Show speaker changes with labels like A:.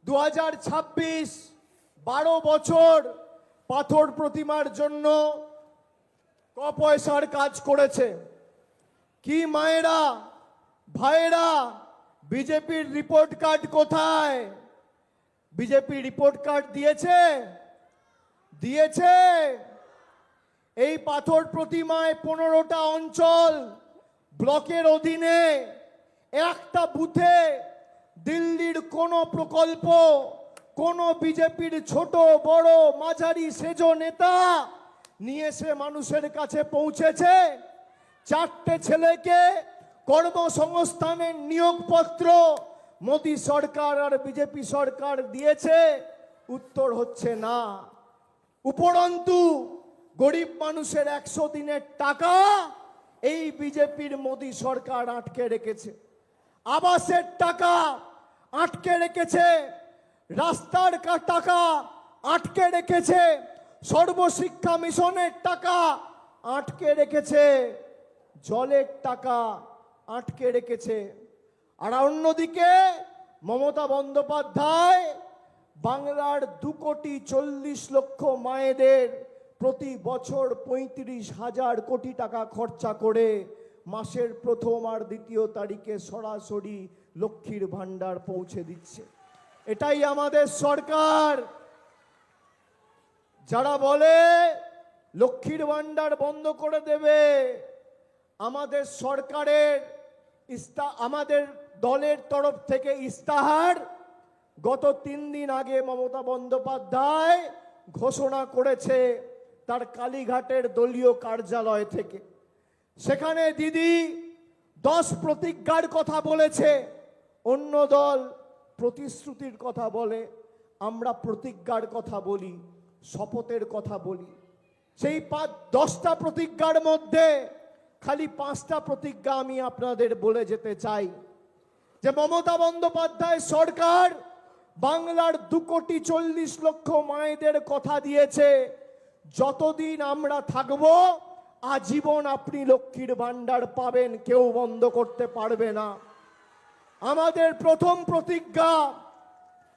A: 2026 12 বছর পাথর প্রতিমার জন্য পয়সার কাজ করেছে। কি মায়েরা ভাইয়েরা, বিজেপির রিপোর্ট কার্ড কোথায়? বিজেপি রিপোর্ট কার্ড দিয়েছে দিয়েছে এই পাথর প্রতিমায় 15টা অঞ্চল ব্লকের অধীনে একটা বুথে দিল্লির কোনো প্রকল্প, কোনো বিজেপির ছোট বড় মাঝারি সেজো নেতা নিয়ে এসে মানুষের কাছে পৌঁছেছে? 4টে ছেলেকে কর্মসংস্থানের নিয়োগপত্র মোদী সরকার আর বিজেপি সরকার দিয়েছে? উত্তর হচ্ছে না। উপরন্তু গরিব মানুষের 100 দিনের টাকা এই বিজেপির মোদী সরকার আটকে রেখেছে। আবাসের টাকা আটকে রেখেছে, রাস্তার টাকা আটকে রেখেছে, সর্বশিক্ষা মিশনের টাকা আটকে রেখেছে, জলের টাকা আটকে রেখেছে। আর অন্যদিকে মমতা বন্দ্যোপাধ্যায় বাংলার 2,40,00,000 মায়েদের প্রতি বছর 35,000 কোটি টাকা খরচা করে মাসের প্রথম আর দ্বিতীয় তারিখে সরাসরি লক্ষ্মীর ভান্ডার পৌঁছে দিচ্ছে। এটাই আমাদের সরকার। যারা বলে লক্ষ্মীর ভান্ডার বন্ধ করে দেবে, আমাদের সরকারের আমাদের দলের তরফ থেকে ইস্তাহার গত 3 দিন আগে মমতা বন্দ্যোপাধ্যায় ঘোষণা করেছে তার কালীঘাটের দলীয় কার্যালয় থেকে। সেখানে দিদি 10 প্রতিজ্ঞার কথা বলেছে, অন্য দল প্রতিশ্রুতির কথা বলে, আমরা প্রতিজ্ঞার কথা বলি, শপথের কথা বলি। সেই 10টা প্রতিজ্ঞার মধ্যে খালি 5টা প্রতিজ্ঞা আমি আপনাদের বলে যেতে চাই। যে মমতা বন্দ্যোপাধ্যায় সরকার বাংলার 2,40,00,000 মায়েদের কথা দিয়েছে, যতদিন আমরা থাকব আজীবন আপনি লক্ষ্মীর ভান্ডার পাবেন, কেউ বন্ধ করতে পারবে না। আমাদের প্রথম প্রতিজ্ঞা,